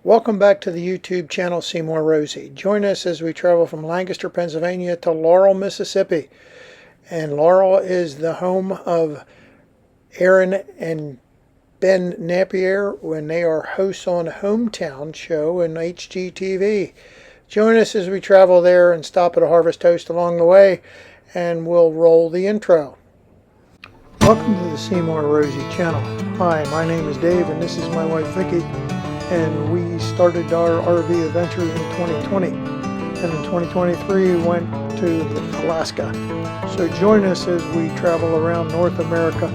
Welcome back to the YouTube channel Seymour Rosie. Join us as we travel from Lancaster, Pennsylvania to Laurel, Mississippi. And Laurel is the home of Erin and Ben Napier when they are hosts on Hometown Show in HGTV. Join us as we travel there and stop at a Harvest Toast along the way, and we'll roll the intro. Welcome to the Seymour Rosie channel. Hi, my name is Dave and this is my wife Vickie. And we started our RV adventures in 2020, and in 2023 we went to Alaska. So join us as we travel around North America.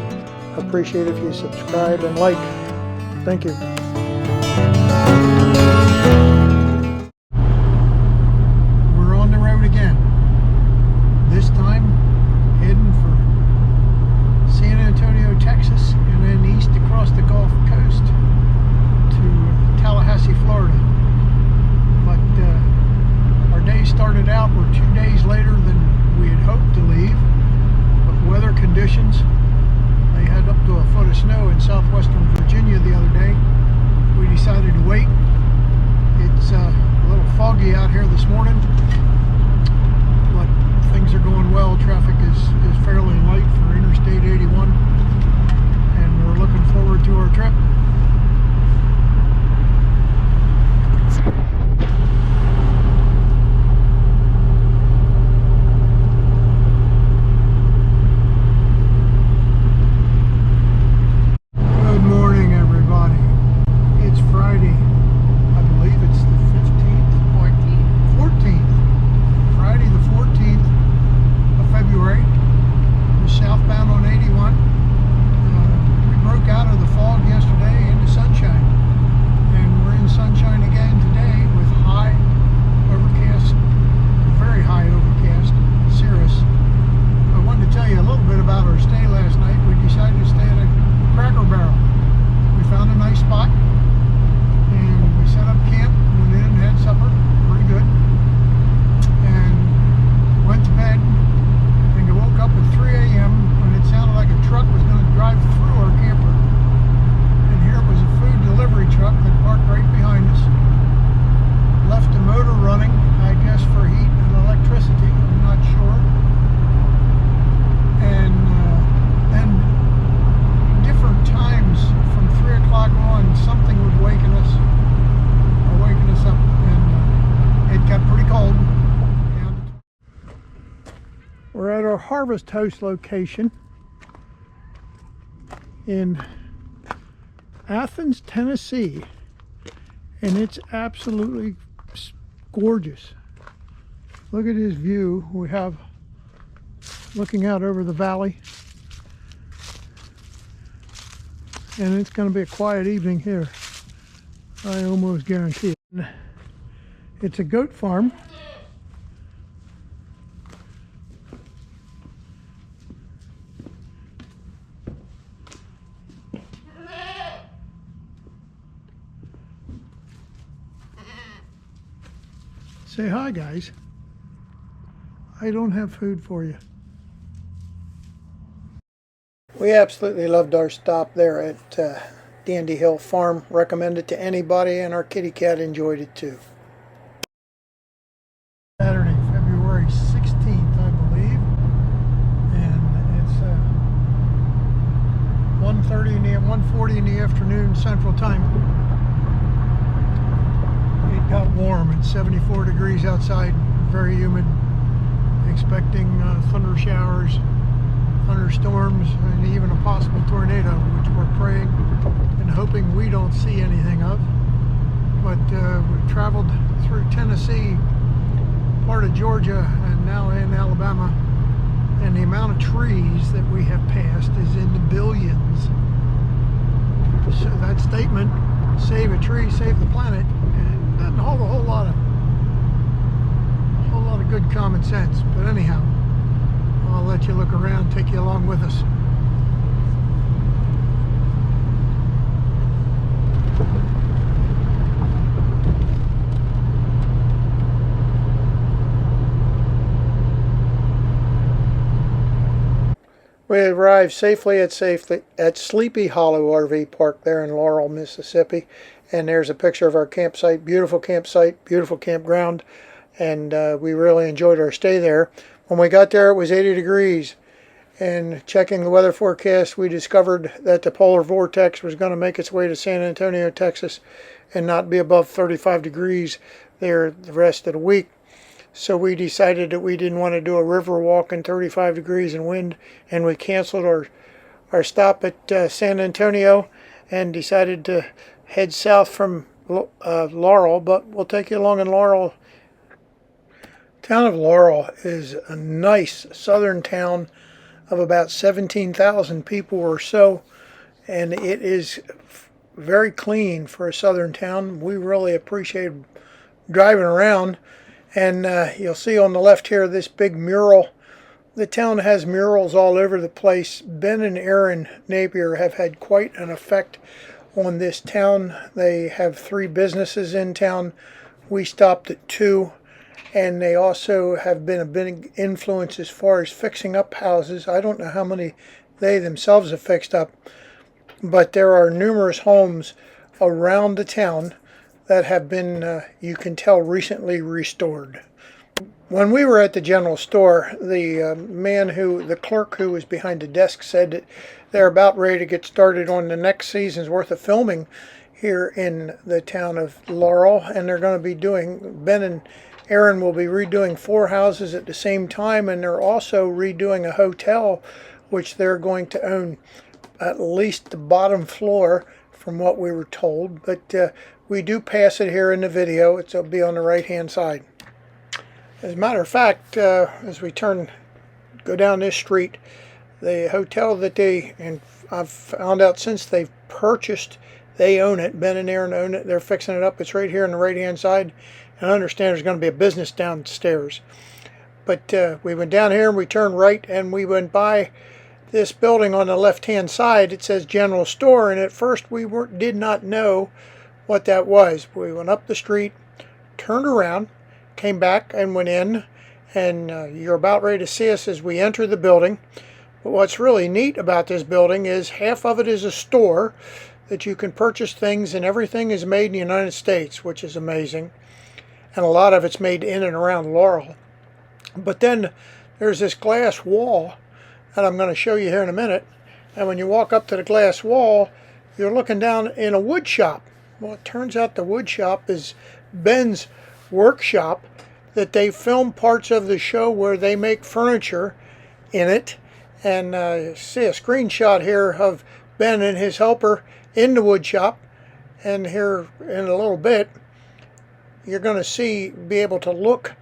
Appreciate if you subscribe and like. Thank you. We're on the road again. This time heading for San Antonio, Texas, and then east across the Gulf Coast to Tallahassee, Florida. But our day started out, we're 2 days later than we had hoped to leave. But weather conditions, they had up to a foot of snow in southwestern Virginia the other day. We decided to wait. It's a little foggy out here this morning, but things are going well. Traffic is fairly light for Interstate 81, and we're looking forward to our trip. We're at our Harvest Toast location in Athens, Tennessee, and it's absolutely gorgeous. Look at this view we have looking out over the valley, and it's going to be a quiet evening here, I almost guarantee it. It's a goat farm. Say hi, guys. I don't have food for you. We absolutely loved our stop there at Dandy Hill Farm. Recommend it to anybody, and our kitty cat enjoyed it too. Saturday, February 16th, I believe. And it's 1:40 in the afternoon Central Time. It got warm. It's 74 degrees outside, very humid. Expecting thunder showers, thunderstorms, and even a possible tornado, which we're praying and hoping we don't see anything of. But we've traveled through Tennessee, part of Georgia, and now in Alabama, and the amount of trees that we have passed is in the billions. So that statement, save a tree, save the planet, doesn't hold a whole lot of good common sense. But anyhow, I'll let you look around, take you along with us. We arrived safely at Sleepy Hollow RV Park there in Laurel, Mississippi, And there's a picture of our campsite, beautiful campground, and we really enjoyed our stay there. When we got there, it was 80 degrees, and checking the weather forecast, we discovered that the polar vortex was going to make its way to San Antonio, Texas, and not be above 35 degrees there the rest of the week. So we decided that we didn't want to do a river walk in 35 degrees and wind, and we canceled our stop at San Antonio and decided to head south from Laurel. But we'll take you along in Laurel. Town of Laurel is a nice southern town of about 17,000 people or so, and it is very clean for a southern town. We really appreciate driving around, and you'll see on the left here this big mural. The town has murals all over the place. Ben and Erin Napier have had quite an effect on this town. They have 3 businesses in town. We stopped at 2, and they also have been a big influence as far as fixing up houses. I don't know how many they themselves have fixed up, but there are numerous homes around the town that have been, you can tell, recently restored. When we were at the general store, the clerk who was behind the desk said that they're about ready to get started on the next season's worth of filming here in the town of Laurel, and they're going to be Ben and Erin will be redoing 4 houses at the same time, and they're also redoing a hotel, which they're going to own at least the bottom floor, from what we were told. But we do pass it here in the video. It'll be on the right-hand side. As a matter of fact, as we go down this street, the hotel that and I've found out since they've purchased, they own it. Ben and Erin own it. They're fixing it up. It's right here on the right-hand side. And I understand there's going to be a business downstairs. But we went down here and we turned right, and we went by this building on the left-hand side. It says General Store, and at first we did not know what that was. We went up the street, turned around, came back and went in, and you're about ready to see us as we enter the building. But what's really neat about this building is half of it is a store that you can purchase things, and everything is made in the United States, which is amazing. And a lot of it's made in and around Laurel. But then there's this glass wall that I'm going to show you here in a minute. And when you walk up to the glass wall, you're looking down in a wood shop. Well, it turns out the wood shop is Ben's workshop that they film parts of the show where they make furniture in it. And see a screenshot here of Ben and his helper in the wood shop. And here in a little bit, you're going to be able to look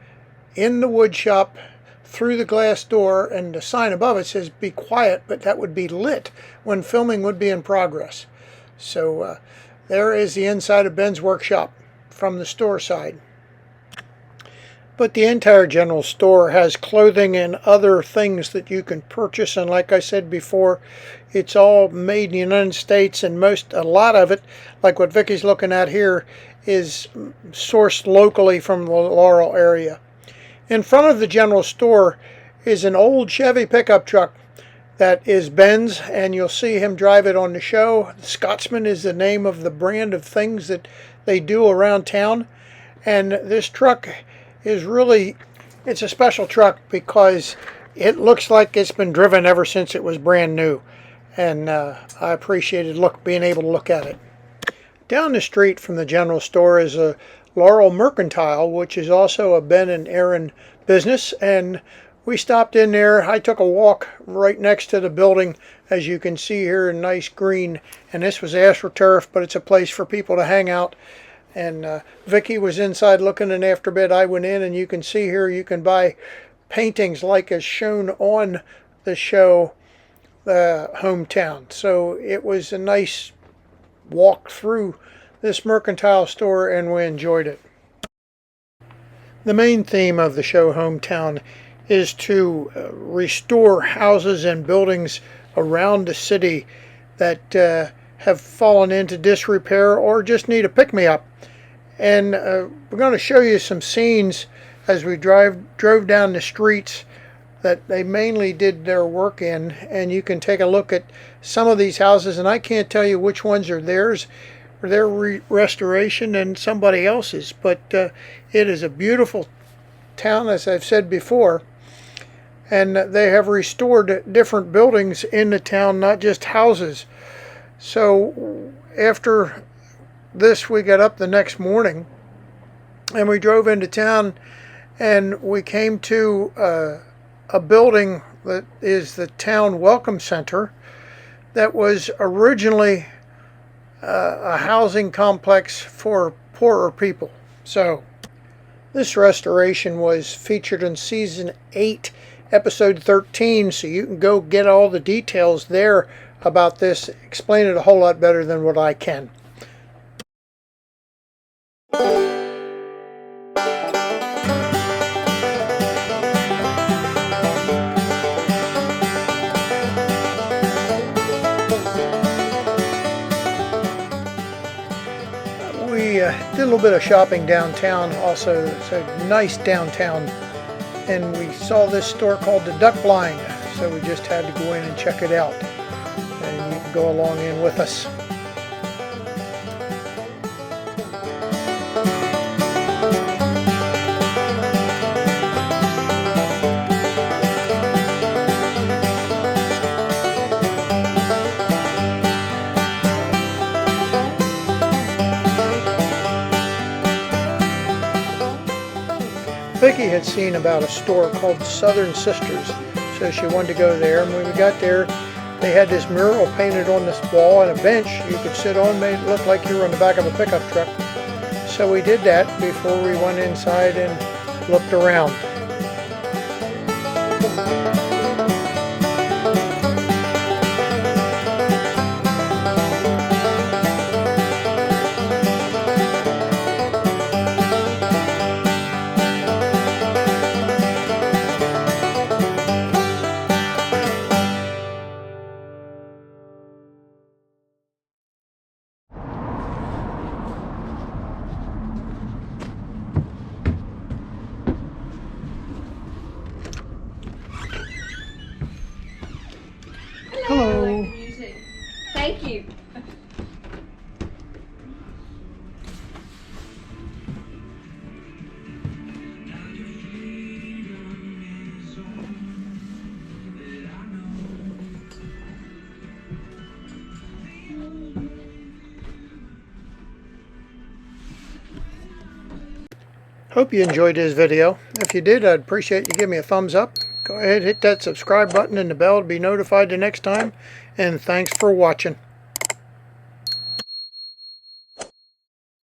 in the wood shop through the glass door, and the sign above it says "Be quiet," but that would be lit when filming would be in progress. So there is the inside of Ben's workshop from the store side. But the entire general store has clothing and other things that you can purchase, and like I said before, it's all made in the United States, and a lot of it, like what Vickie's looking at here, is sourced locally from the Laurel area. In front of the general store is an old Chevy pickup truck that is Ben's, and you'll see him drive it on the show. Scotsman is the name of the brand of things that they do around town. And this truck is it's a special truck because it looks like it's been driven ever since it was brand new. And I appreciated being able to look at it. Down the street from the general store is a Laurel Mercantile, which is also a Ben and Erin business, and we stopped in there. I took a walk right next to the building, as you can see here in nice green, and this was AstroTurf, but it's a place for people to hang out. And Vickie was inside looking in after bed. I went in, and you can see here you can paintings like as shown on the show Hometown. So it was a nice walk through this Mercantile store, and we enjoyed it. The main theme of the show Hometown is to restore houses and buildings around the city that have fallen into disrepair or just need a pick-me-up. And we're going to show you some scenes as we drove down the streets that they mainly did their work in, and you can take a look at some of these houses, and I can't tell you which ones are theirs their restoration than somebody else's. But it is a beautiful town, as I've said before, and they have restored different buildings in the town, not just houses. So after this, we got up the next morning and we drove into town, and we came to a building that is the town welcome center that was originally a housing complex for poorer people. So this restoration was featured in season 8, episode 13, so you can go get all the details there about this. Explain it a whole lot better than what I can. We did a little bit of shopping downtown also. It's a nice downtown, and we saw this store called the Duck Blind, so we just had to go in and check it out, and you can go along in with us. Vickie had seen about a store called Southern Sisters, so she wanted to go there. And when we got there, they had this mural painted on this wall and a bench you could sit on, made it look like you were on the back of a pickup truck. So we did that before we went inside and looked around. Hello. Thank you. Hope you enjoyed this video. If you did, I'd appreciate you give me a thumbs up. Go ahead, hit that subscribe button and the bell to be notified the next time. And thanks for watching.